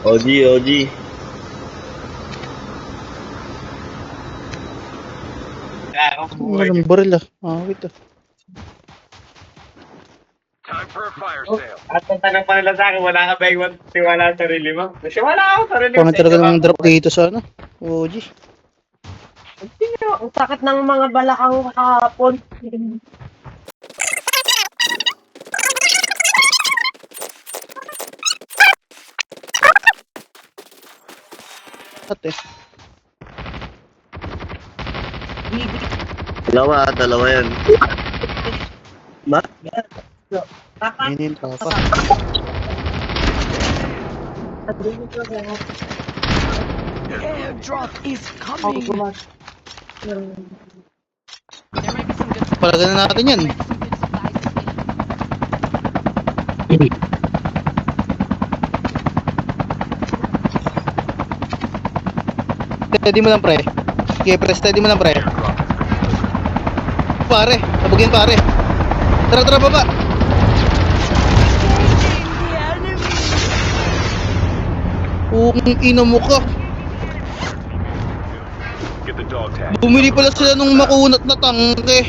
OG, OG. Walang baril ah. Ah, wait ah. Time for a fire sale. At ang tanong pa nila sa akin, wala ka ba iwan tiwala sa sarili mo? Kasi wala ako sa sarili mo. Pangit talaga ng drop dito sa ano. OG. Ang sakit ng mga balakang kahapon. Ate. Dalawa yan. Ba? Ayun yung tropa. Airdrop is coming. Palagan na natin yan. Steady mo lang pre. Sige pre, steady mo lang pre. Pare, tabugin pare. Tara tara baba. Kung ina mo ka. Get the dog tag. Bumili pala sila nung makunat na tangke.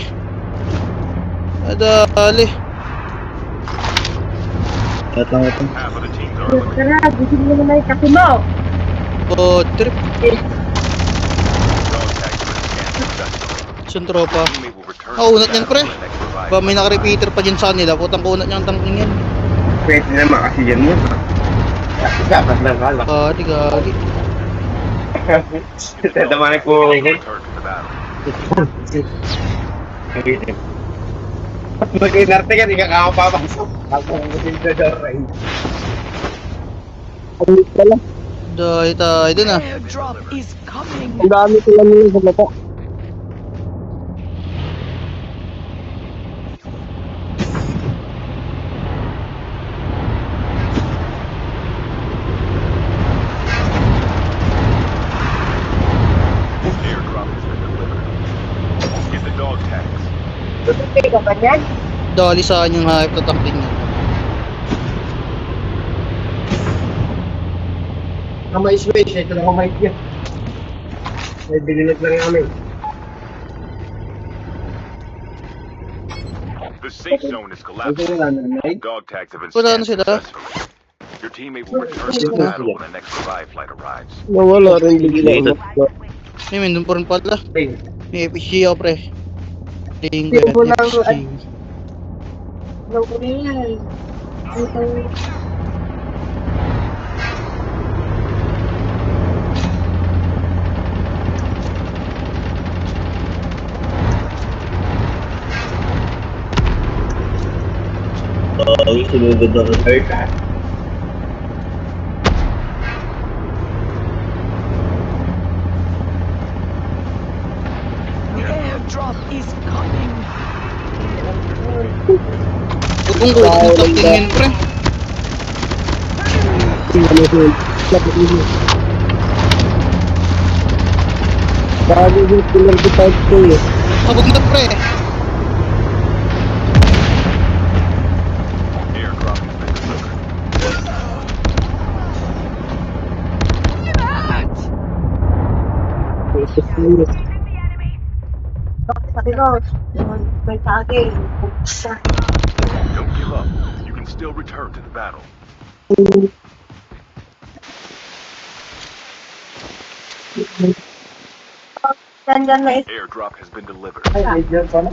Adali. Lahat lang ito. Half of the teams are eliminated. Tara, bigyan mo naman yung kasi mo. Oh, trip. Dog tags have been scanned successfully. Sun tropa. Teammate will return to Oh, the unat yan pre. battle for the next revive. Ba may naka-repeater pa dyan sa kanila. Putang kunat niyang tangking yan. Pwede naman kasi yan mo. Dapat lang kala. Gagi, gagi. Ito naman ko. Return to the battle. Mag-inarte ka, di ka kakapapasok. Ako ang gusin sa door. Dahil tayo dun ah. Airdrop is coming. Ang dami sila nila sa bata. Airdrop has been delivered. Get the dog tags. Tutupin ka ba yan? Dali saan yung hype na tangking niya. Kamay switch, ito lang kamay niya. May bilinot lang kami. The safe zone is Ito collapsing. wala na naman. Dog tags have been Wala na scanned sila. successfully. Your teammate will return to the battle when the next revive flight arrives. Nawala rin bigla. May mindun pa rin pala. Hey, May FHG ako pre. Linggo Hindi ko yan, lang- FHG. Alam ko na yan. Ito. Oo, sinugod ako. Airdrop is coming. Kung kunat ng tangking yan pre. Bago yung killer detect ko eh. Sabog na pre. Airdrop has been delivered. Sabi ko, may tagay. Don't give up. You can still return to the battle. Nandyan na ito. Airdrop has been delivered. ay, dyan pala.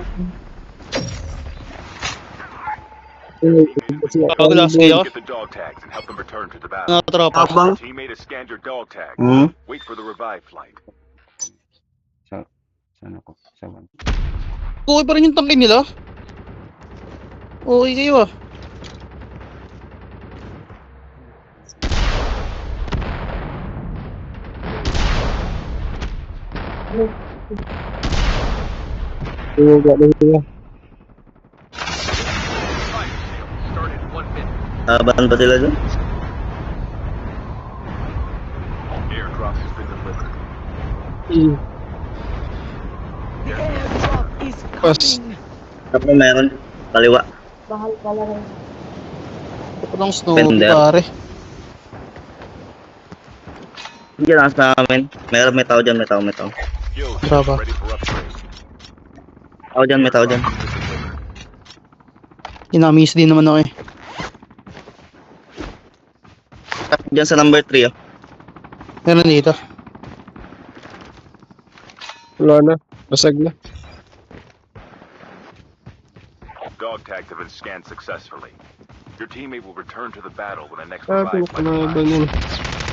Paglas kayo. Get the dog tags and help them return to the battle. Mga tropa. Your teammate has scanned your dog tag. Hmm? Wait for the revive flight. Saan ako? Saan? Okay pa rin yung tangking nila. Okay kayo ah. Fire sale. Start in 1 minute. Taban ba sila dyan? Airdrop has been delivered. Airdrop is Pas. coming. Tapos meron. Kaliwa. Bahal pala rin. Walang snow Pender. pare. Diyan lang sa amin. May tao dyan, may tao. Yo, Bravo. ready for upgrade. May tao dyan. Inamiss din naman ako eh. Diyan sa number 3 oh. Meron dito. Wala na. Basag na. Dog tags have been scanned successfully. Your teammate will return to the battle when the next Sabi revive mo flight kalaban arrives. yun.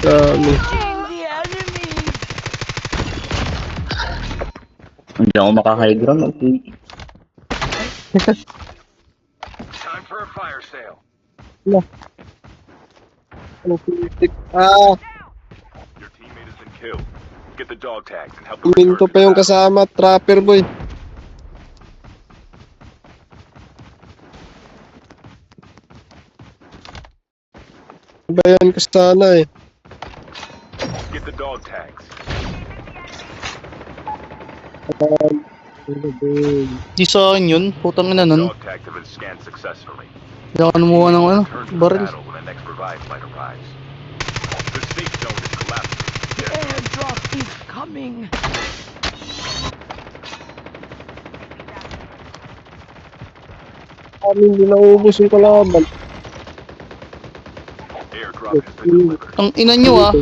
Dami. Engaging the enemies. Hindi ako makaka-high ground. Okay. Time for a fire sale. Ang pitik. Ah! Your teammate has been killed. Get the dog tags and help them Minto return to pa the yung battle. kasama. Trapper boy. Bayan ko sana eh. Get the dog tags. Ano Di sa akin yun. Putang ina nun. Dog tags have been scanned successfully. Hindi ako namuha ng ano. Return to the Baril. battle when the next revive flight arrives. The safe zone is collapsing. The airdrop is coming. Hindi naubos yung kalaban. Airdrop has been delivered. Ang ina nyo ah.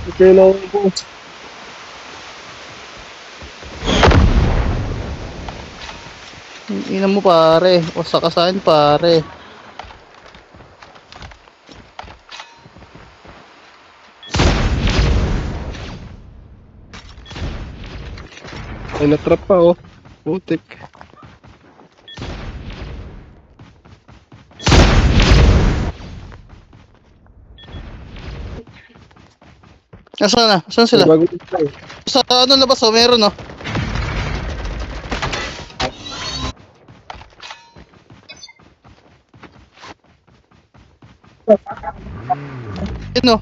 Hindi naubos. Ang ina mo pare. Wasak ka sa akin pare. Ay, natrap pa oh. Putik. Nasaan na? Saan sila? Bago ito. Sa ano labas oh. Meron oh. Yun oh.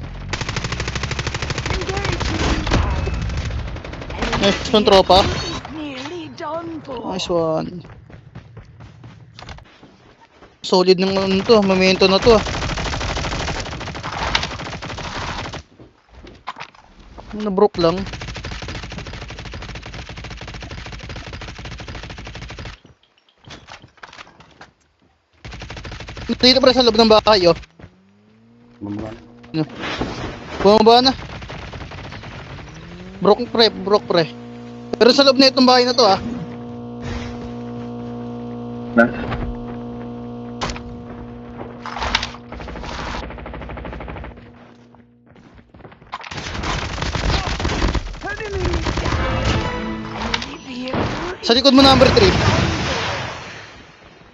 Nice one tropa. Is nearly done for. Nice one. Solid ng ano to. Momento na to ah. Na-broke lang. Dito pre sa loob ng bahay oh. Ano? Bumaba na. Broke pre. Pero sa loob na itong bahay na to ah. Na? Enemy vehicle Sa likod mo number 3.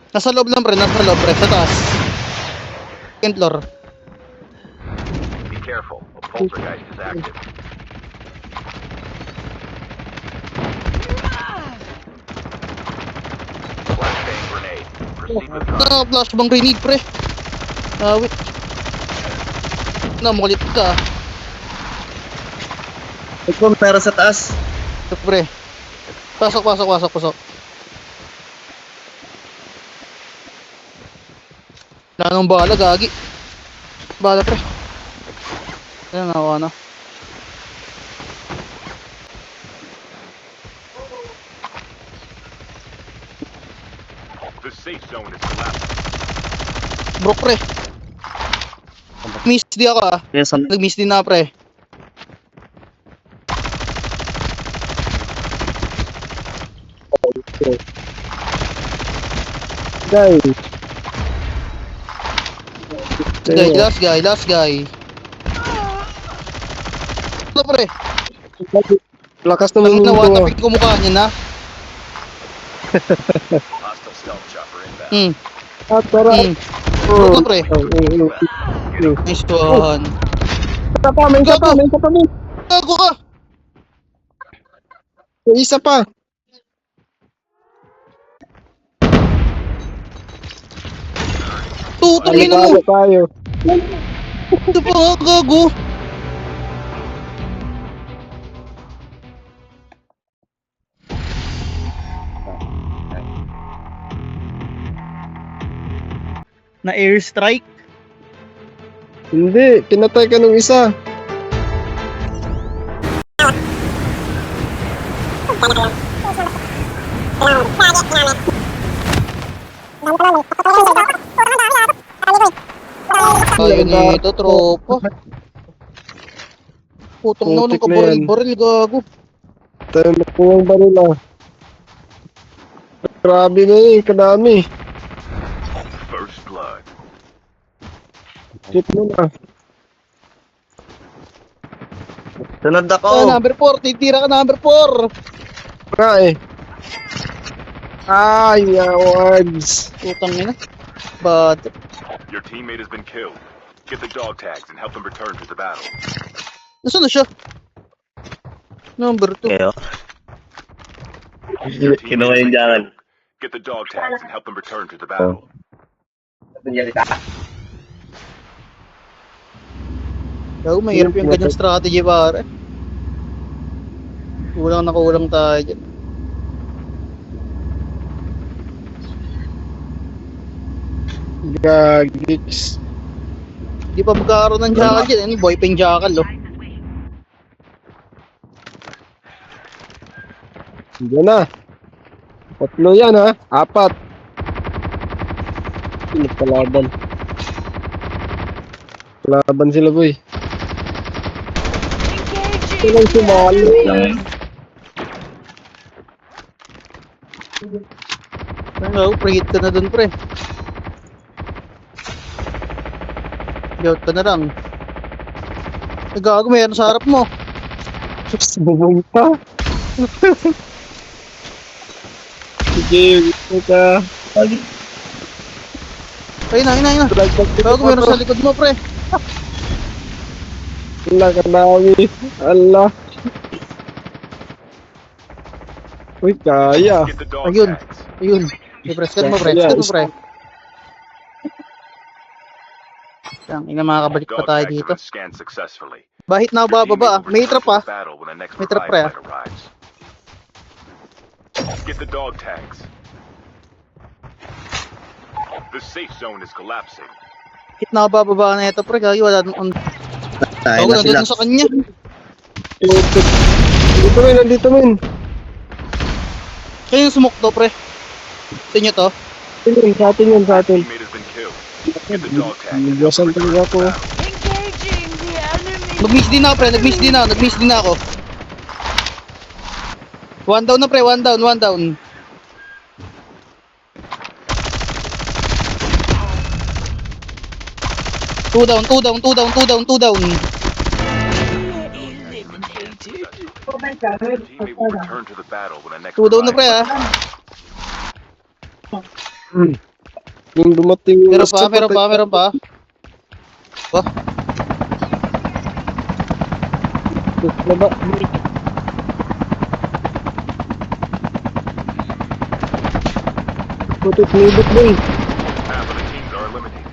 Nasa loob lang pre, nasa loob pre, sa taas. Second floor. Be careful. A poltergeist is active. Flashbang grenade. Proceed with caution. Flashbang grenade pre. Wait. Makulit ka. Ito, meron sa taas. Ito pre. Pasok. Wala nang bala, gagi. Bala pre. Ayan, nakuha na. The safe zone is collapsing. Broke pre. Miss di ako ah. Yes, Nag-miss din na pre. Guys. Last guy. Ito pre. Lakas Nang naman yung nawa, ito. tapik ko mukha niya na. Hostile stealth chopper inbound. Ah, tara. Ito pre. Oh. Nice one. Isa pa, may isa pa. Gago ka. May isa pa. Tutungin mo. Talo tayo. Ito pa nga gago. Na airstrike. Hindi, pinatay ka nung isa. Ayun nito, tropa. Putong naman ng Putik na yan. kabaril-baril, gago. Tayo nakuha ang baril ah. Grabe na yun, kadami. First blood. Shoot mo na. Sunod ako. Number 4, titira ka number 4. Nga eh. Ay, awards. Putang ina. But, Your teammate has been killed. Get the dog tags and help them return to the battle. nasaan na siya? Number 2. Kayo. Your teammate Kinuha has yung been jaral. killed. Get the dog tags and help them return to the battle. Gago, mahirap yung ganyang strategy, pare. Kulang na kulang tayo dyan. Gagiks. Di pa magkakaroon ng jackal dyan. Ano, boy peng jackal, oh. Diyan na. 3 yan ha. 4. Nagpalaban. Palaban sila boy. Ito lang sumali. Lang. Ano, pre-hit ka na dun, pre. Yaut ka na lang. Ay, gago, mayroon sa harap mo. Bubong pa. Sige, ito ka. Ayun na, ayun na, ayun na. Gago, mayroon sa likod mo, pre. Wala ka nawi. Allah. Uy, kaya. Get the dog Ayun. tags. Ayun. I-press ka mo, pre. Press ka mo, pre. Ang ina, makakabalik pa Dog tayo tags have dito. been scanned successfully. Bahit na Your bababa, ah. teammate will May return trap, to ah. the battle when the next May trap, revive pre, ah. flight arrives. Get the dog tags. The safe zone is collapsing. Hit na bababa na ito, pre. Gago, wala nung... Tayo Gago, na sila. nandun sa kanya. Dito men, nandito men. Kaya yung smoke to, pre. Sa inyo to. Sa atin yun, sa atin. Teammate has been killed. Get the dog tags and help them Nagwasan return talaga to ako. the battle. Engaging the enemy. Nag-miss din ako, pre. Nag-miss din ako. Nag-miss din ako. One down na, pre. One down, one down. Two down, two down, two down, two down, two down. Eliminated. Your teammate will return to the battle when the next Two down na, pre, revive ah. Yung dumating yung Meron last pa, sa meron pa, patay. meron pa. Oh, Baba. Putik nibot boy. half of the teams are eliminated.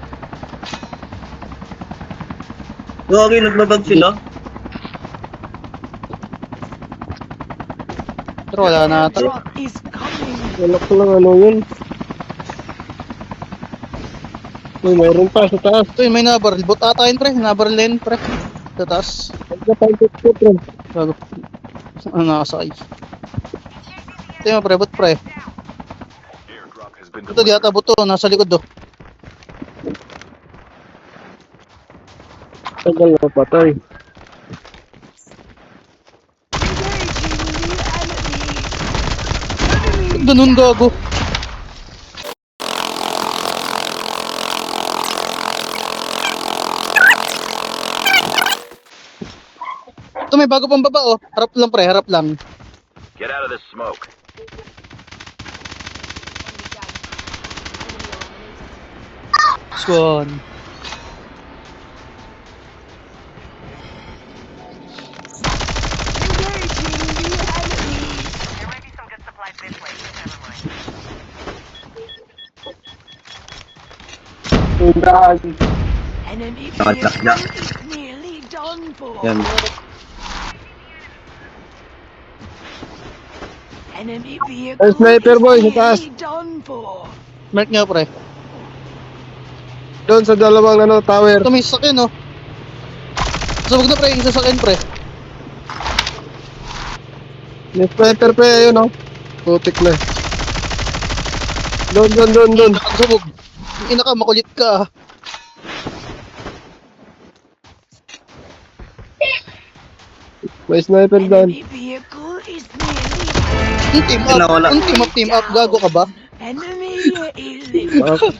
Gagi, nagbabag sila. pero wala na ata. Drop is coming. Wala ko lang ano yun. Uy, mayroon pa sa taas. Ito yun, may nabaril. Bot ata yun, pre. Nabaril na yun, pre. Sa taas. Nagka-5 ko. Bago. Ano nakasakay. Ito yung pre, bot, pre. Airdrop has been Ito, di ata bot to. Nasa likod, do. Tagal na patay. Engaging the enemy. Enemy Ganun, gago. Ito, may bago pang baba, oh. Harap lang, pre. Harap lang. Get out of this smoke. Swan. engaging the enemy. Yung daan. Enemy Nakatak na. vehicle is nearly done for. Yan. Enemy vehicle Ay, sniper is boy, sa taas. nearly done for. Mark nyo, pre. Doon sa dalawang ano, tower. Ito, may sakyan, oh. Sabog na pre, isa sa akin pre. May sniper pre, ayun oh. Putik na. Doon. Sabog. Ina ka, makulit ka. May sniper doon. Enemy vehicle is nearly Team Nawala. up, team up, gago ka ba? enemy eliminated.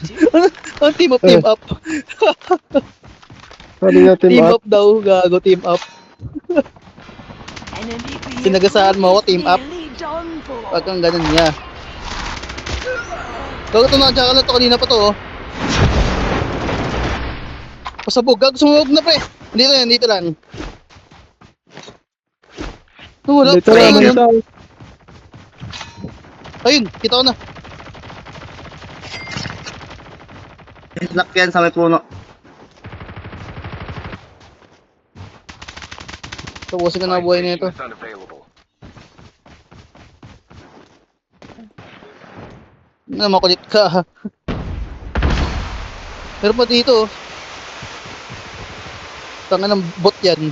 Ang team up. Sabi nga team Team up. up daw, gago, team up. Enemy vehicle Sinagasaan mo ako, team is up. nearly done for. Pag kang ganun niya. Gago to na, tsaka lang to, kanina pa to oh. Pasabog, gago, sumabog na pre. Dito lang. Wala, Dito pre, lang, ayun. dito. Ayun, kita ko na. Lock yan sa may puno. Tapusin ka na buhay na ito. Is unavailable. Na makulit ka. Pero pa dito, tanga ng bot yan.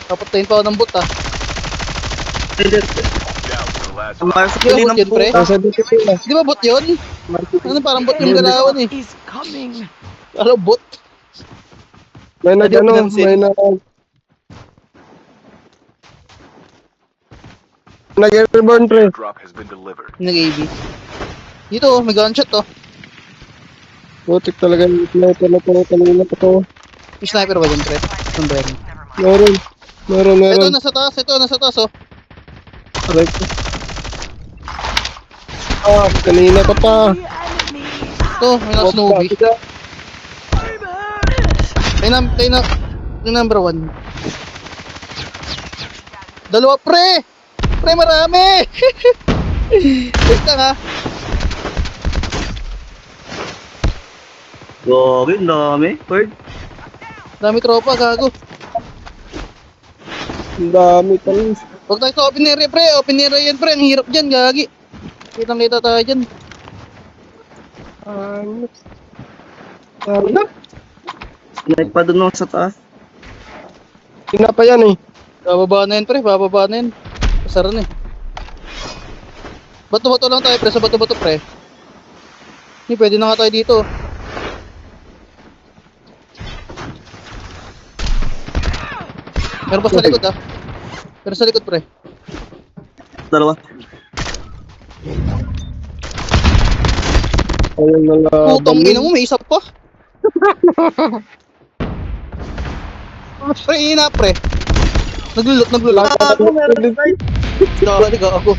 Papatayin pa ako ng bot ah. Down to the last Mars Di ba pili bot ng yun, pre? puta. Nasa dito sila. Di ba bot yun? Ano parang bot yung galawan eh. Is coming. Ano bot? May Hindi ako pinansin. Nag-airborne pre. drop has been delivered. Nag-AB. Dito oh, may gunshot oh. Putik talaga yung sniper na to. Kanina pa to. May sniper ba dyan, pre? Saan ba yan? Meron. Ito, nasa taas oh. Aray ko. Kanina ka pa. The enemy. Ito, may naka-snowbie. Kay number 1. Dalawa, pre! Pre, marami! Wait lang ha. Gogi, ang dami. Bird. Dami tropa, gago. Ang dami talaga. Huwag tayo sa open area, pre. Open area yan, pre. Ang hirap dyan, gagi. Kitang-kita tayo dyan. Ano? Snipe pa dun sa taas. Sina pa yan eh. Bababa na yan, pre. Bababa na yan. Pasaran eh. Bato-bato lang tayo, pre. Sa bato-bato, pre. Hindi, pwede na nga tayo dito. Meron pa sa likod, ah. Meron sa likod, pre. Dalawa. Ayun na lang. Putang ina mo, may isa pa. Pre, ina, pre. Naglulot. Dali ka ako.